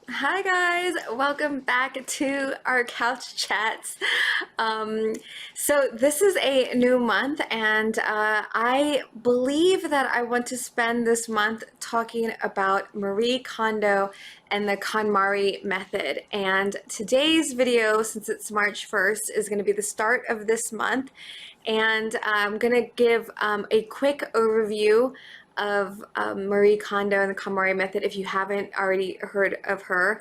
Hi guys, welcome back to our couch chats. Um, so this is a new month, and I believe that I want to spend this month talking about Marie Kondo and the KonMari method. And today's video, since it's March 1st, is going to be the start of this month, and I'm going to give a quick overview of Marie Kondo and the KonMari method if you haven't already heard of her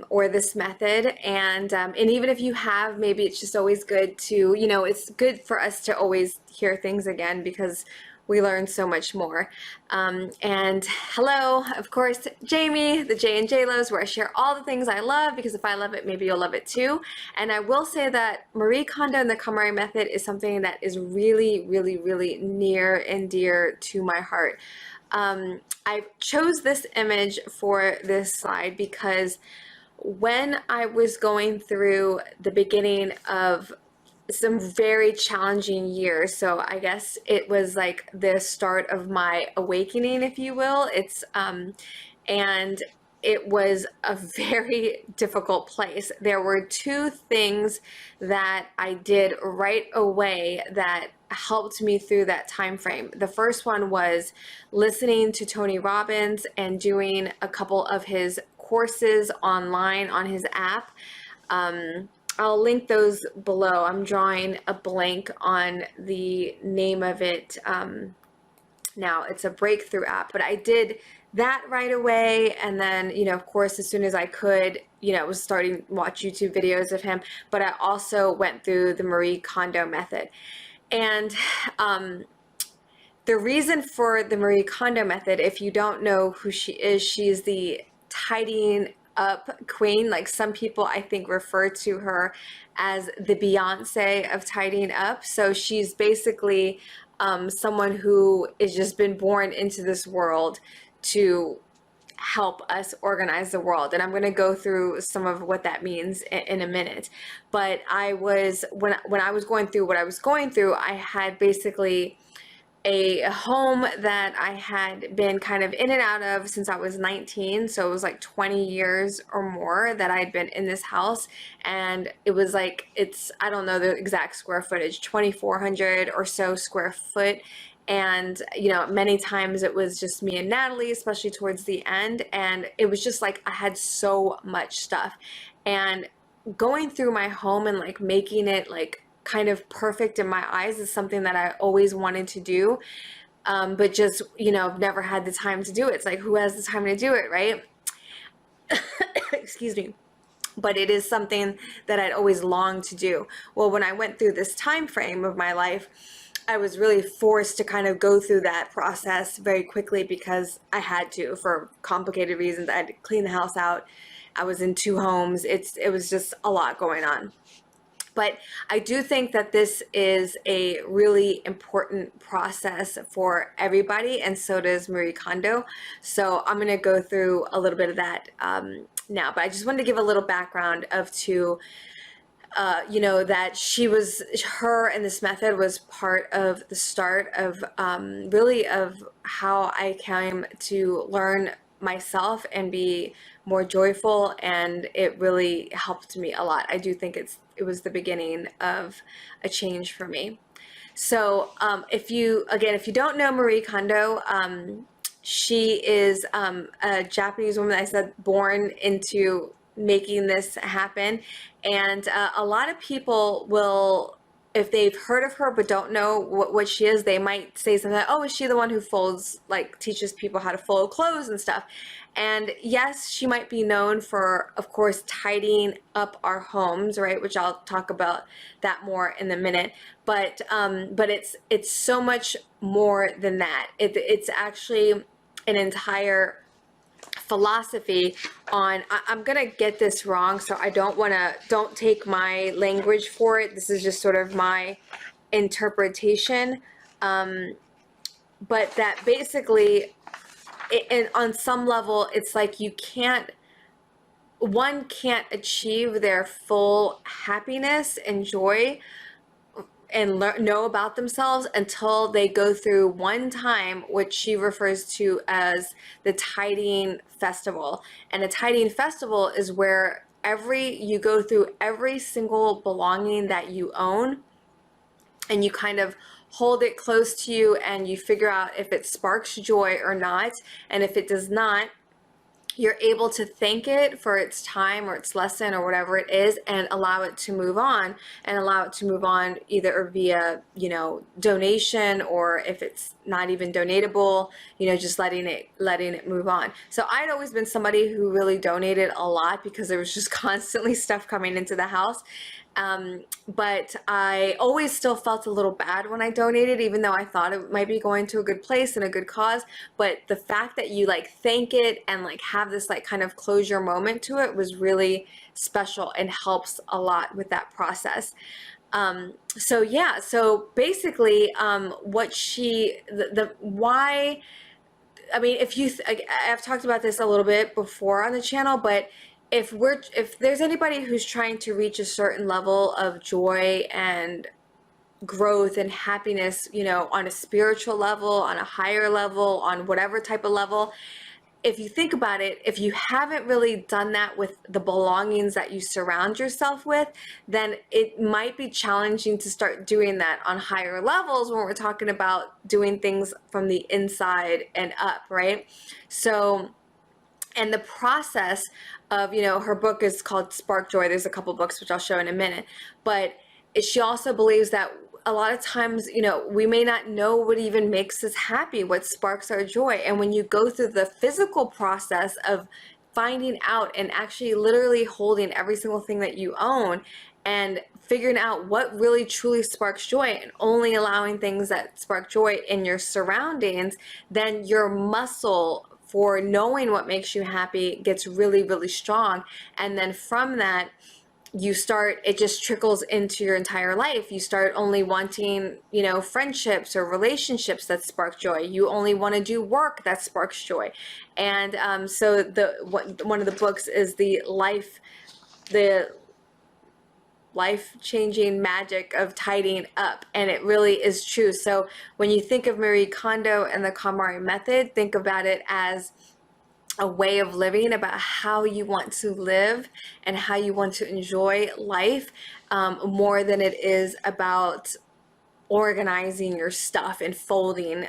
or this method. And even if you have, maybe it's just always good to, it's good for us to always hear things again because we learn so much more. And hello, of course, Jamie, the J and JLOVES, where I share all the things I love, because if I love it, maybe you'll love it too. And I will say that Marie Kondo and the KonMari method is something that is really, really, really near and dear to my heart. I chose this image for this slide because when I was going through the beginning of some very challenging years, so I guess it was like the start of my awakening, if you will. And it was a very difficult place. There were two things that I did right away that helped me through that time frame. The first one was listening to Tony Robbins and doing a couple of his courses online on his app. I'll link those below. I'm drawing a blank on the name of it now. It's a breakthrough app, but I did that right away. And then, of course, as soon as I could, I was starting to watch YouTube videos of him, but I also went through the Marie Kondo method. And the reason for the Marie Kondo method, if you don't know who she is, she's the tidying up queen. Like, some people, I think, refer to her as the Beyonce of tidying up. So she's basically someone who has just been born into this world to help us organize the world. And I'm going to go through some of what that means in a minute. But when I was going through what I was going through, I had basically a home that I had been kind of in and out of since I was 19. So it was like 20 years or more that I'd been in this house. And it was like, I don't know the exact square footage, 2,400 or so square foot. And, many times it was just me and Natalie, especially towards the end. And it was just like I had so much stuff. And going through my home and like making it like kind of perfect in my eyes is something that I always wanted to do, but just, I've never had the time to do it. It's like, who has the time to do it, right? Excuse me. But it is something that I'd always longed to do. Well, when I went through this time frame of my life, I was really forced to kind of go through that process very quickly because I had to, for complicated reasons. I had to clean the house out. I was in two homes. It was just a lot going on. But I do think that this is a really important process for everybody, and so does Marie Kondo. So I'm going to go through a little bit of that now. But I just wanted to give a little background that her and this method was part of the start of really of how I came to learn myself and be more joyful, and it really helped me a lot. I do think it was the beginning of a change for me. So if you don't know Marie Kondo, she is a Japanese woman, I said, born into making this happen. And a lot of people will, if they've heard of her but don't know what she is, they might say something like, oh, is she the one who teaches people how to fold clothes and stuff? And yes, she might be known for, of course, tidying up our homes, right? Which I'll talk about that more in a minute. But it's so much more than that. It's actually an entire philosophy on, I'm gonna get this wrong, so I don't take my language for it. This is just sort of my interpretation, but that basically, and on some level, it's like one can't achieve their full happiness and joy and know about themselves until they go through one time, which she refers to as the tidying festival. And a tidying festival is where you go through every single belonging that you own, and you kind of hold it close to you and you figure out if it sparks joy or not. And if it does not, you're able to thank it for its time or its lesson or whatever it is, and allow it to move on, and allow it to move on either via, donation, or if it's not even donatable, just letting it move on. So I'd always been somebody who really donated a lot because there was just constantly stuff coming into the house. But I always still felt a little bad when I donated, even though I thought it might be going to a good place and a good cause. But the fact that you thank it and have this kind of closure moment to it was really special and helps a lot with that process. So yeah, so basically, why, I mean, I've talked about this a little bit before on the channel, but if there's anybody who's trying to reach a certain level of joy and growth and happiness, on a spiritual level, on a higher level, on whatever type of level, if you think about it, if you haven't really done that with the belongings that you surround yourself with, then it might be challenging to start doing that on higher levels when we're talking about doing things from the inside and up, right? So, and the process of, her book is called Spark Joy. There's a couple books, which I'll show in a minute. But she also believes that a lot of times, we may not know what even makes us happy, what sparks our joy. And when you go through the physical process of finding out and actually literally holding every single thing that you own and figuring out what really truly sparks joy, and only allowing things that spark joy in your surroundings, then your muscle for knowing what makes you happy gets really, really strong. And then from that, it just trickles into your entire life. You start only wanting, friendships or relationships that spark joy. You only want to do work that sparks joy. And so one of the books is the life-changing magic of tidying up, and it really is true. So when you think of Marie Kondo and the KonMari method, think about it as a way of living, about how you want to live and how you want to enjoy life, more than it is about organizing your stuff and folding,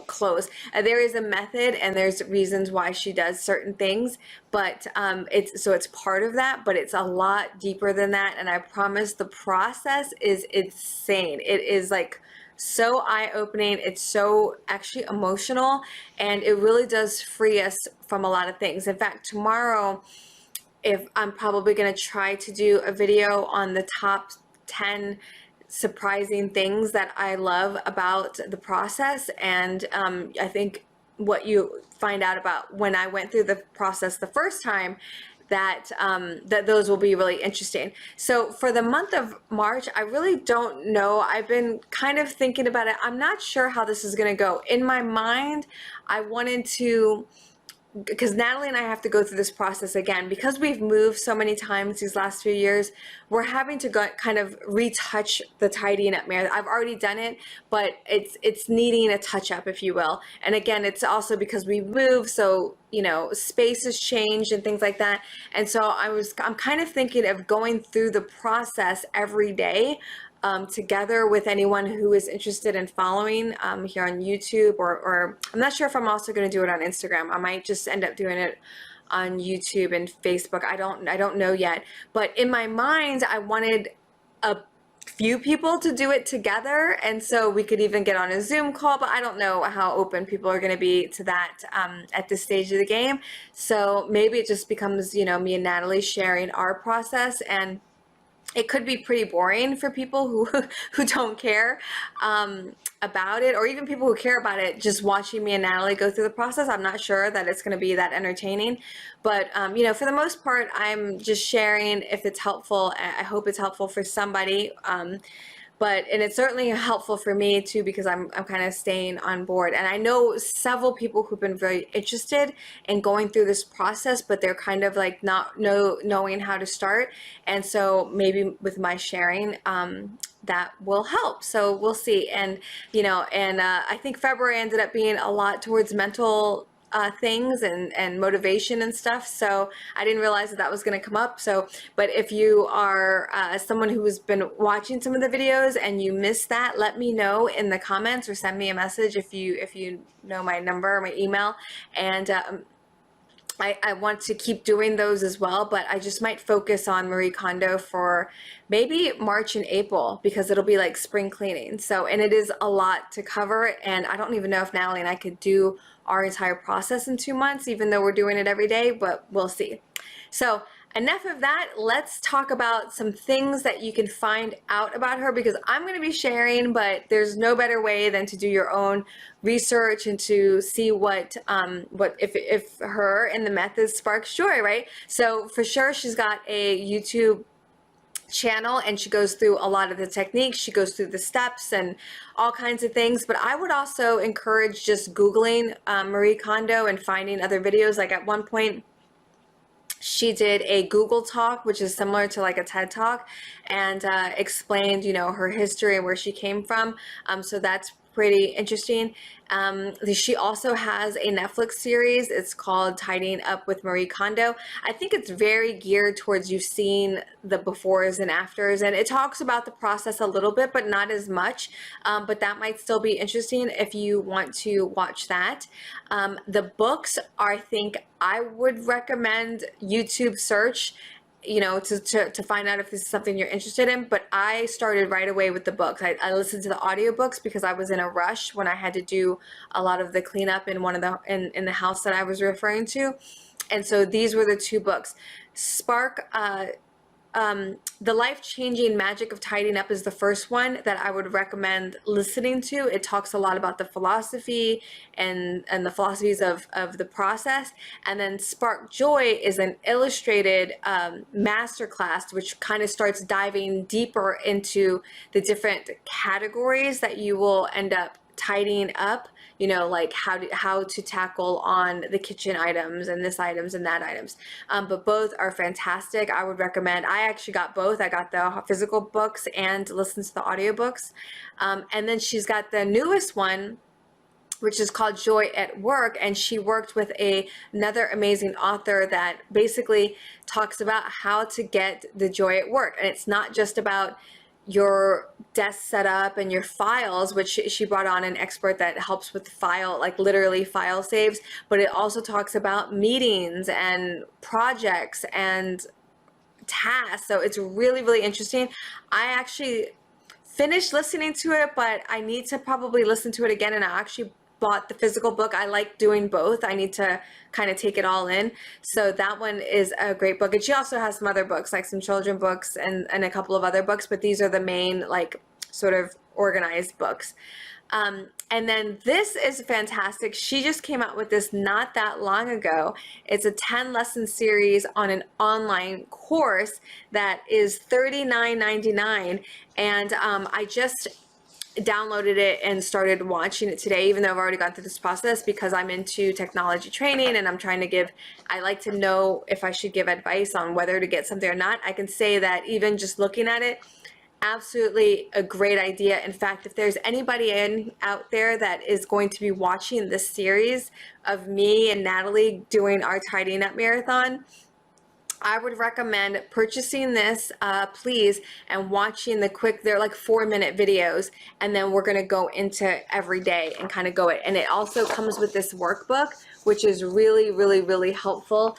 clothes. There is a method and there's reasons why she does certain things, but it's part of that, but it's a lot deeper than that. And I promise the process is insane. It is so eye-opening. It's so actually emotional, and it really does free us from a lot of things. In fact, tomorrow, I'm probably going to try to do a video on the top 10 surprising things that I love about the process. And I think what you find out about when I went through the process the first time, that those will be really interesting. So for the month of March, I really don't know. I've been kind of thinking about it. I'm not sure how this is going to go. In my mind, I wanted to, because Natalie and I have to go through this process again, because we've moved so many times these last few years. We're having to kind of retouch the tidying up mirror. I've already done it, but it's needing a touch up, if you will. And again, it's also because we moved, so space has changed and things like that. And so I'm kind of thinking of going through the process every day, together with anyone who is interested in following here on YouTube, or I'm not sure if I'm also going to do it on Instagram. I might just end up doing it on YouTube and Facebook. I don't know yet. But in my mind, I wanted a few people to do it together, and so we could even get on a Zoom call, but I don't know how open people are going to be to that at this stage of the game. So maybe it just becomes, me and Natalie sharing our process, and it could be pretty boring for people who don't care about it, or even people who care about it, just watching me and Natalie go through the process. I'm not sure that it's going to be that entertaining, but for the most part, I'm just sharing if it's helpful. I hope it's helpful for somebody. And it's certainly helpful for me too, because I'm kind of staying on board. And I know several people who've been very interested in going through this process, but they're kind of not knowing how to start. And so maybe with my sharing, that will help. So we'll see. And, you know, and I think February ended up being a lot towards mental things and motivation and stuff. So I didn't realize that that was going to come up. So, but if you are someone who has been watching some of the videos and you missed that, let me know in the comments or send me a message if you know my number or my email. And I want to keep doing those as well, but I just might focus on Marie Kondo for maybe March and April, because it'll be like spring cleaning. So, and it is a lot to cover, and I don't even know if Natalie and I could do our entire process in 2 months, even though we're doing it every day, but we'll see. So enough of that. Let's talk about some things that you can find out about her, because I'm going to be sharing, but there's no better way than to do your own research and to see what if her and the method sparks joy, right? So for sure, she's got a YouTube channel and she goes through a lot of the techniques, she goes through the steps and all kinds of things. But I would also encourage just Googling Marie Kondo and finding other videos. Like at one point, she did a Google Talk, which is similar to like a TED Talk, and explained, you know, her history and where she came from. So that's pretty interesting. She also has a Netflix series. It's called Tidying Up with Marie Kondo. I think it's very geared towards you seeing the befores and afters, and it talks about the process a little bit, but not as much. But that might still be interesting if you want to watch that. The books, I think I would recommend YouTube search, you know, to find out if this is something you're interested in. But I started right away with the books. I listened to the audiobooks because I was in a rush when I had to do a lot of the cleanup in one of the in the house that I was referring to. And so these were the two books. Spark The Life-Changing Magic of Tidying Up is the first one that I would recommend listening to. It talks a lot about the philosophy and the philosophies of the process. And then Spark Joy is an illustrated masterclass, which kind of starts diving deeper into the different categories that you will end up tidying up, you know, like how to tackle on the kitchen items and this items and that items. But both are fantastic. I would recommend. I actually got both. I got the physical books and listened to the audiobooks. And then she's got the newest one, which is called Joy at Work, and she worked with another amazing author that basically talks about how to get the joy at work. And it's not just about your desk setup and your files, which she brought on an expert that helps with file, like literally file saves, but it also talks about meetings and projects and tasks. So it's really, really interesting. I actually finished listening to it, but I need to probably listen to it again, and I actually bought the physical book. I like doing both. I need to kind of take it all in. So that one is a great book. And she also has some other books, like some children books and a couple of other books, but these are the main, like, sort of organized books. And then this is fantastic. She just came out with this not that long ago. It's a 10-lesson series on an online course that is $39.99. And I just downloaded it and started watching it today, even though I've already gone through this process, because I'm into technology training and I'm trying to give, I like to know if I should give advice on whether to get something or not. I can say that even just looking at it, absolutely a great idea. In fact, if there's anybody out there that is going to be watching this series of me and Natalie doing our tidying up marathon, I would recommend purchasing this, please, and watching the quick, they're like 4-minute videos, and then we're gonna go into every day and kind of go it. And it also comes with this workbook, which is really, really, really helpful.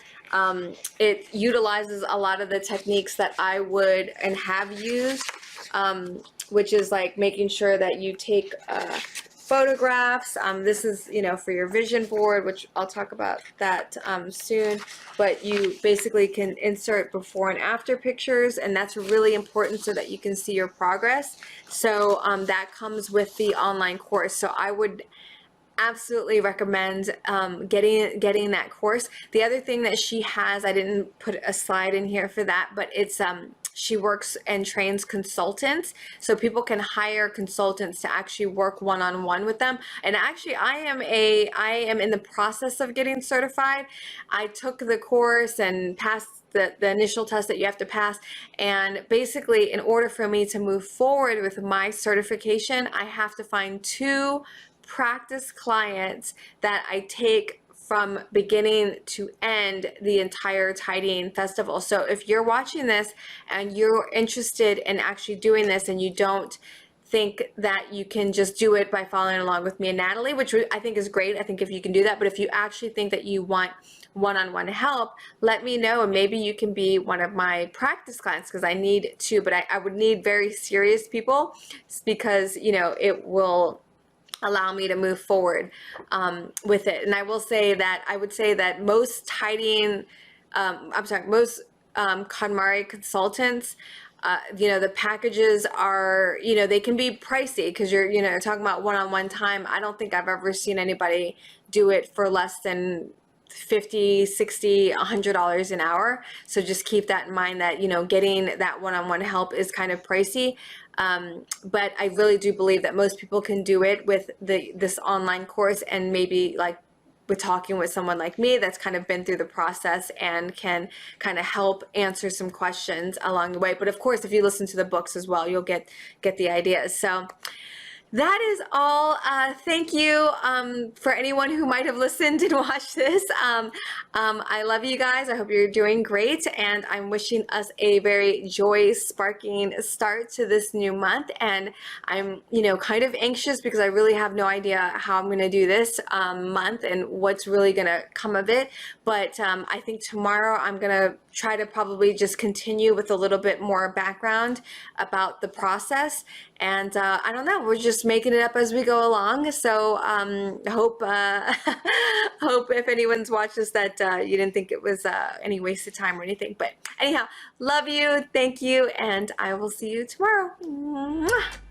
It utilizes a lot of the techniques that I would and have used, which is like making sure that you take photographs. This is, you know, for your vision board, which I'll talk about that soon, but you basically can insert before and after pictures, and that's really important so that you can see your progress. So that comes with the online course. So I would absolutely recommend getting that course. The other thing that she has, I didn't put a slide in here for that, but it's she works and trains consultants, so people can hire consultants to actually work one-on-one with them. And actually, I am in the process of getting certified. I took the course and passed the initial test that you have to pass, and basically in order for me to move forward with my certification, I have to find 2 practice clients that I take from beginning to end the entire tidying festival. So if you're watching this and you're interested in actually doing this, and you don't think that you can just do it by following along with me and Natalie, which I think is great. I think if you can do that, but if you actually think that you want one-on-one help, let me know, and maybe you can be one of my practice clients, because I need to, but I would need very serious people, because, you know, it will allow me to move forward with it. And I would say that most tidying, most KonMari consultants, you know, the packages are, you know, they can be pricey, because you're, you know, talking about one-on-one time. I don't think I've ever seen anybody do it for less than $50, $60, $100 an hour. So just keep that in mind, that, you know, getting that one-on-one help is kind of pricey. But I really do believe that most people can do it with this online course, and maybe like with talking with someone like me that's kind of been through the process and can kind of help answer some questions along the way. But of course, if you listen to the books as well, you'll get the ideas. So that is all. Thank you for anyone who might have listened and watched this. I love you guys. I hope you're doing great, and I'm wishing us a very joy-sparking start to this new month. And I'm, you know, kind of anxious, because I really have no idea how I'm going to do this month and what's really going to come of it. But I think tomorrow I'm going to try to probably just continue with a little bit more background about the process. And I don't know, we're just making it up as we go along. So hope hope if anyone's watched this that you didn't think it was any wasted time or anything. But anyhow, love you, thank you, and I will see you tomorrow. Mwah.